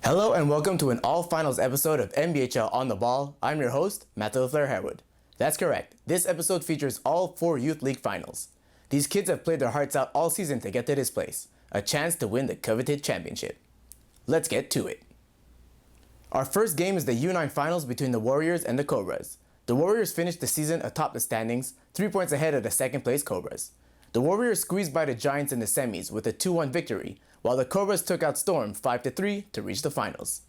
Hello and welcome to an all-finals episode of MBHL On The Ball. I'm your host, Matthew Flair Harewood. That's correct. This episode features all 4 Youth League finals. These kids have played their hearts out all season to get to this place, a chance to win the coveted championship. Let's get to it. Our first game is the U9 finals between the Warriors and the Cobras. The Warriors finished the season atop the standings, 3 points ahead of the second place Cobras. The Warriors squeezed by the Giants in the semis with a 2-1 victory, while the Cobras took out Storm 5-3 to reach the finals.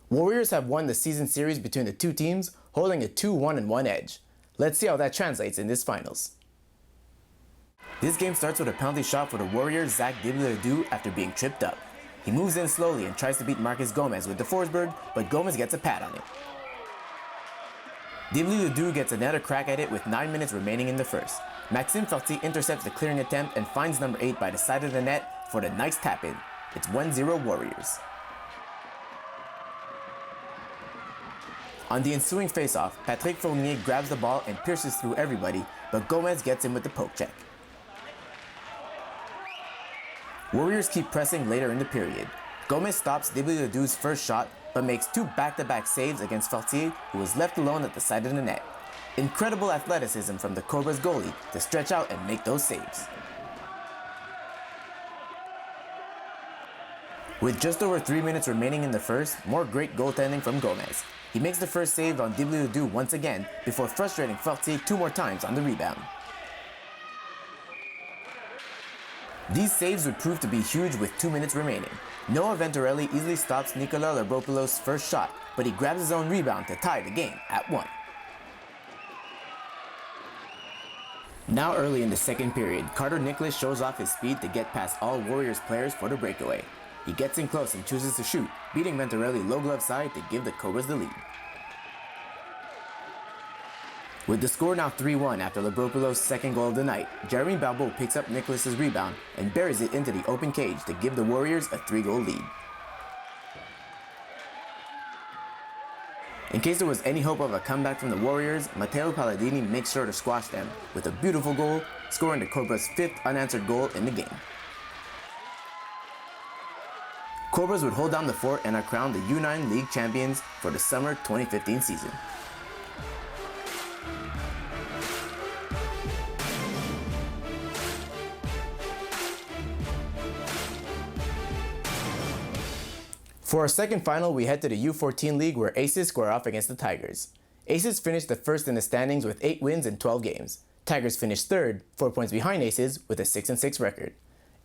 Warriors have won the season series between the two teams, holding a 2-1-1 edge. Let's see how that translates in this finals. This game starts with a penalty shot for the Warriors' Zach Dibley-Ledoux after being tripped up. He moves in slowly and tries to beat Marcus Gomez with the Forsberg, but Gomez gets a pad on it. Dibley-Ledoux gets another crack at it with 9 minutes remaining in the first. Maxime Fortier intercepts the clearing attempt and finds number 8 by the side of the net for the nice tap-in. It's 1-0 Warriors. On the ensuing face-off, Patrick Fournier grabs the ball and pierces through everybody, but Gomez gets him with the poke check. Warriors keep pressing later in the period. Gomez stops Dibley-Ledoux's first shot, but makes 2 back-to-back saves against Fortier, who was left alone at the side of the net. Incredible athleticism from the Cobras goalie to stretch out and make those saves. With just over 3 minutes remaining in the first, more great goaltending from Gomez. He makes the first save on Dibley-Ledoux once again before frustrating Fortier 2 more times on the rebound. These saves would prove to be huge with 2 minutes remaining. Noah Venturelli easily stops Nicolas Labropoulos' first shot, but he grabs his own rebound to tie the game at 1. Now early in the second period, Carter Nicholas shows off his speed to get past all Warriors players for the breakaway. He gets in close and chooses to shoot, beating Venturelli low glove side to give the Cobras the lead. With the score now 3-1 after Labropoulos' second goal of the night, Jeremy Barbeau picks up Nicholas' rebound and buries it into the open cage to give the Warriors a 3-goal lead. In case there was any hope of a comeback from the Warriors, Matteo Palladini makes sure to squash them with a beautiful goal, scoring the Cobras' 5th unanswered goal in the game. Cobras would hold down the fort and are crowned the U9 League champions for the summer 2015 season. For our second final, we head to the U14 League where Aces square off against the Tigers. Aces finished the first in the standings with 8 wins in 12 games. Tigers finished third, 4 points behind Aces, with a 6-6 record.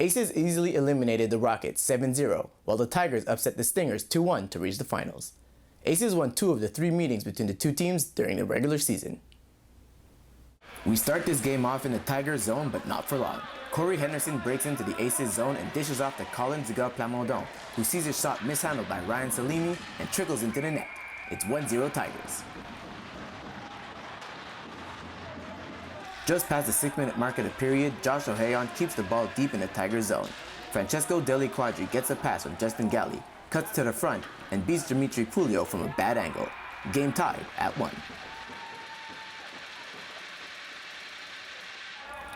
Aces easily eliminated the Rockets 7-0, while the Tigers upset the Stingers 2-1 to reach the finals. Aces won 2 of the 3 meetings between the two teams during the regular season. We start this game off in the Tigers zone, but not for long. Corey Henderson breaks into the Aces zone and dishes off to Colin Dugas-Plamondon, who sees his shot mishandled by Ryan Salimi and trickles into the net. It's 1-0 Tigers. Just past the 6-minute mark of the period, Josh Ohayon keeps the ball deep in the Tigers zone. Francesco Deli Quadri gets a pass from Justin Galli, cuts to the front, and beats Dimitri Pulio from a bad angle. Game tied at 1.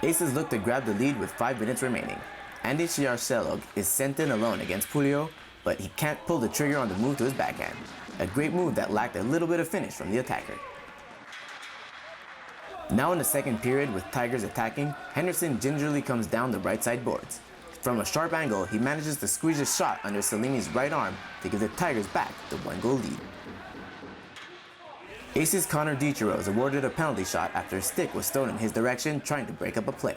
Aces look to grab the lead with 5 minutes remaining. Andy Chiarcello is sent in alone against Pulio, but he can't pull the trigger on the move to his backhand. A great move that lacked a little bit of finish from the attacker. Now in the second period with Tigers attacking, Henderson gingerly comes down the right side boards. From a sharp angle, he manages to squeeze a shot under Salimi's right arm to give the Tigers back the 1-goal lead. Aces Connor DiChiro is awarded a penalty shot after a stick was thrown in his direction trying to break up a play.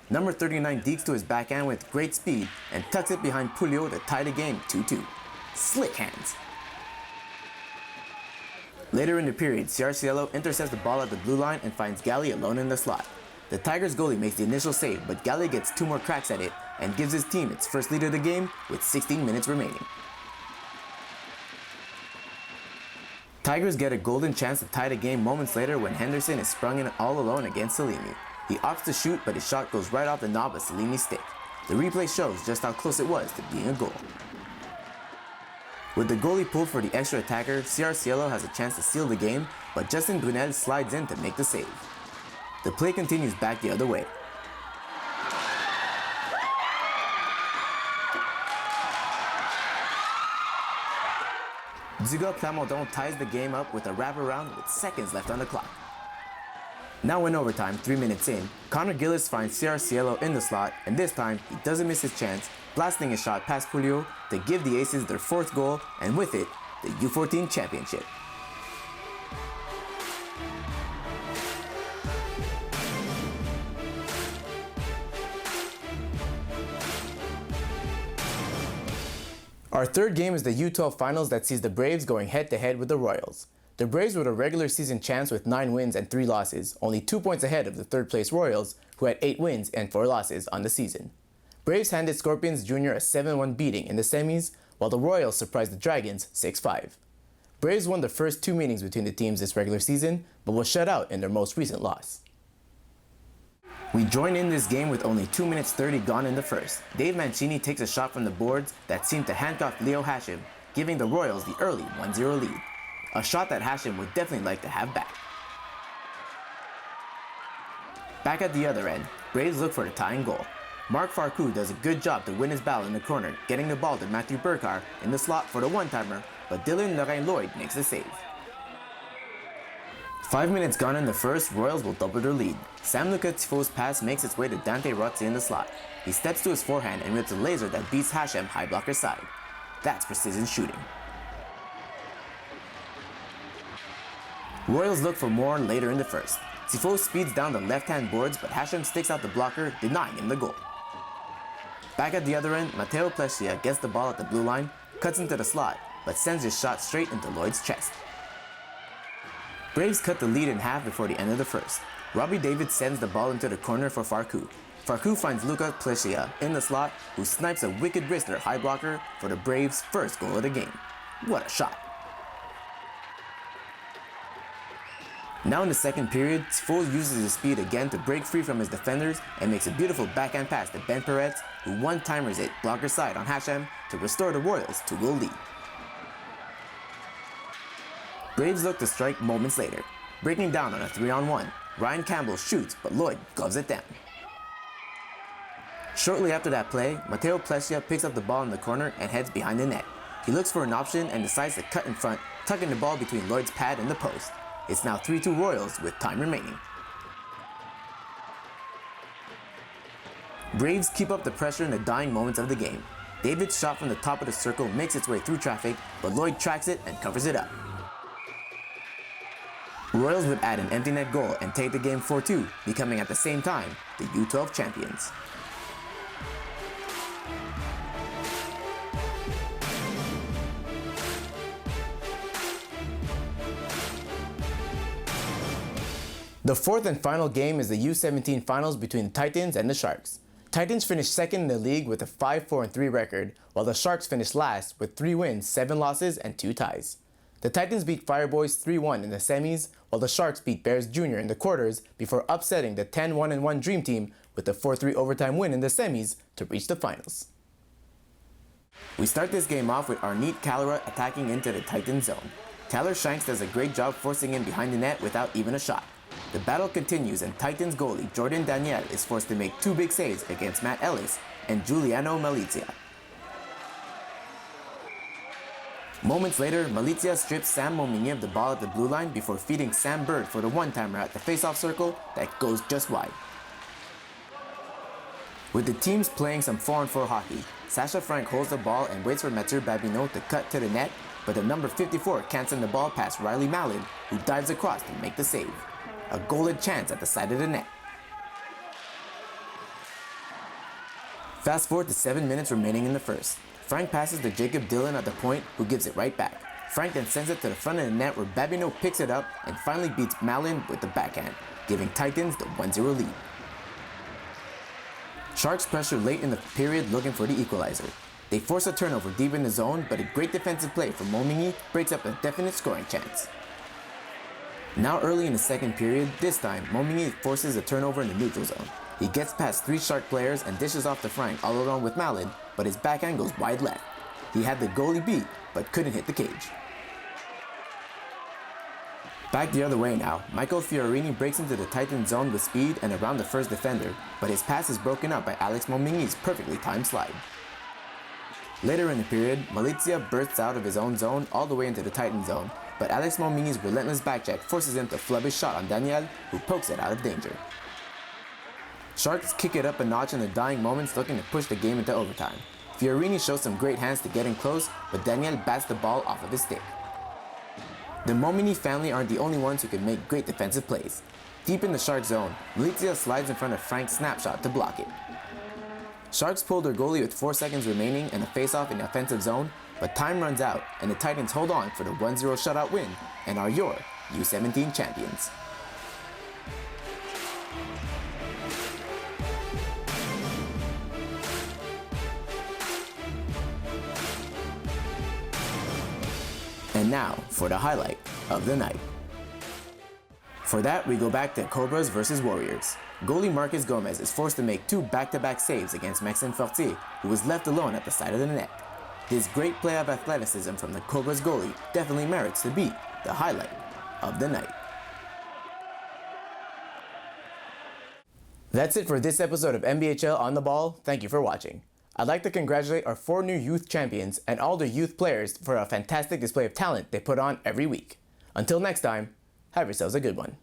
Number 39 dekes to his backhand with great speed and tucks it behind Pulio to tie the game 2-2. Slick hands. Later in the period, Ciarciello intercepts the ball at the blue line and finds Galli alone in the slot. The Tigers goalie makes the initial save, but Galli gets 2 more cracks at it and gives his team its first lead of the game with 16 minutes remaining. Tigers get a golden chance to tie the game moments later when Henderson is sprung in all alone against Salimi. He opts to shoot, but his shot goes right off the knob of Salimi's stick. The replay shows just how close it was to being a goal. With the goalie pulled for the extra attacker, Ciarciello has a chance to seal the game, but Justin Brunel slides in to make the save. The play continues back the other way. Dziga Plamondon ties the game up with a wraparound with seconds left on the clock. Now in overtime, 3 minutes in, Connor Gillis finds CR Cielo in the slot, and this time he doesn't miss his chance, blasting a shot past Julio to give the Aces their 4th goal, and with it, the U14 championship. Our third game is the U12 Finals that sees the Braves going head-to-head with the Royals. The Braves were the regular season champs with 9 wins and 3 losses, only 2 points ahead of the third-place Royals, who had 8 wins and 4 losses on the season. Braves handed Scorpions Jr. a 7-1 beating in the semis, while the Royals surprised the Dragons 6-5. Braves won the first 2 meetings between the teams this regular season, but was shut out in their most recent loss. We join in this game with only 2 minutes 30 gone in the first. Dave Mancini takes a shot from the boards that seemed to handcuff Leo Hashim, giving the Royals the early 1-0 lead. A shot that Hashim would definitely like to have back. Back at the other end, Braves look for the tying goal. Mark Farku does a good job to win his battle in the corner, getting the ball to Matthew Burkar in the slot for the one-timer, but Dylan Lorraine-Lloyd makes the save. 5 minutes gone in the first, Royals will double their lead. Samluka Tifo's pass makes its way to Dante Rotzi in the slot. He steps to his forehand and rips a laser that beats Hashim high blocker side. That's precision shooting. Royals look for more later in the first. Tifo speeds down the left-hand boards, but Hashim sticks out the blocker, denying him the goal. Back at the other end, Mateo Plessia gets the ball at the blue line, cuts into the slot, but sends his shot straight into Lloyd's chest. Braves cut the lead in half before the end of the first. Robbie David sends the ball into the corner for Farku. Farku finds Luca Plessia in the slot, who snipes a wicked wrister high blocker for the Braves' first goal of the game. What a shot! Now in the second period, Tifo uses his speed again to break free from his defenders and makes a beautiful backhand pass to Ben Peretz, who one-timers it blocker side on Hashim to restore the Royals' 2-goal lead. Braves look to strike moments later. Breaking down on a 3-on-1, Ryan Campbell shoots, but Lloyd gloves it down. Shortly after that play, Mateo Plessia picks up the ball in the corner and heads behind the net. He looks for an option and decides to cut in front, tucking the ball between Lloyd's pad and the post. It's now 3-2 Royals with time remaining. Braves keep up the pressure in the dying moments of the game. David's shot from the top of the circle makes its way through traffic, but Lloyd tracks it and covers it up. Royals would add an empty net goal and take the game 4-2, becoming at the same time the U12 champions. The fourth and final game is the U17 Finals between the Titans and the Sharks. Titans finished second in the league with a 5-4-3 record, while the Sharks finished last with 3 wins, 7 losses, and 2 ties. The Titans beat Fireboys 3-1 in the semis, while the Sharks beat Bears Jr. in the quarters before upsetting the 10-1-1 Dream Team with a 4-3 overtime win in the semis to reach the finals. We start this game off with Arneet Kalera attacking into the Titans zone. Tyler Shanks does a great job forcing him behind the net without even a shot. The battle continues and Titans goalie Jordan Daniel is forced to make 2 big saves against Matt Ellis and Giuliano Malizia. Moments later, Malizia strips Sam Momini of the ball at the blue line before feeding Sam Bird for the one-timer at the face-off circle that goes just wide. With the teams playing some 4-on-4 hockey, Sasha Frank holds the ball and waits for Mathieu Babineau to cut to the net, but the number 54 can't send the ball past Riley Mallon, who dives across to make the save. A goalled chance at the side of the net. Fast forward to 7 minutes remaining in the first. Frank passes to Jacob Dillon at the point, who gives it right back. Frank then sends it to the front of the net where Babineau picks it up and finally beats Mallon with the backhand, giving Titans the 1-0 lead. Sharks pressure late in the period looking for the equalizer. They force a turnover deep in the zone, but a great defensive play from Momini breaks up a definite scoring chance. Now early in the second period, this time Momini forces a turnover in the neutral zone. He gets past 3 Shark players and dishes off to Frank all along with Mallon, but his backhand goes wide left. He had the goalie beat, but couldn't hit the cage. Back the other way now, Michael Fiorini breaks into the Titan zone with speed and around the first defender, but his pass is broken up by Alex Momini's perfectly timed slide. Later in the period, Malizia bursts out of his own zone all the way into the Titan zone, but Alex Momini's relentless backcheck forces him to flub his shot on Daniel, who pokes it out of danger. Sharks kick it up a notch in the dying moments, looking to push the game into overtime. Fiorini shows some great hands to get in close, but Daniel bats the ball off of his stick. The Momini family aren't the only ones who can make great defensive plays. Deep in the Shark zone, Malizia slides in front of Frank's snapshot to block it. Sharks pull their goalie with 4 seconds remaining and a face-off in the offensive zone, but time runs out and the Titans hold on for the 1-0 shutout win and are your U17 champions. And now for the highlight of the night. For that, we go back to Cobras versus Warriors. Goalie Marcus Gomez is forced to make 2 back-to-back saves against Maxime Fortier, who was left alone at the side of the net. This great play of athleticism from the Cobras goalie definitely merits to be the highlight of the night. That's it for this episode of MBHL On The Ball. Thank you for watching. I'd like to congratulate our 4 new youth champions and all the youth players for a fantastic display of talent they put on every week. Until next time, have yourselves a good one.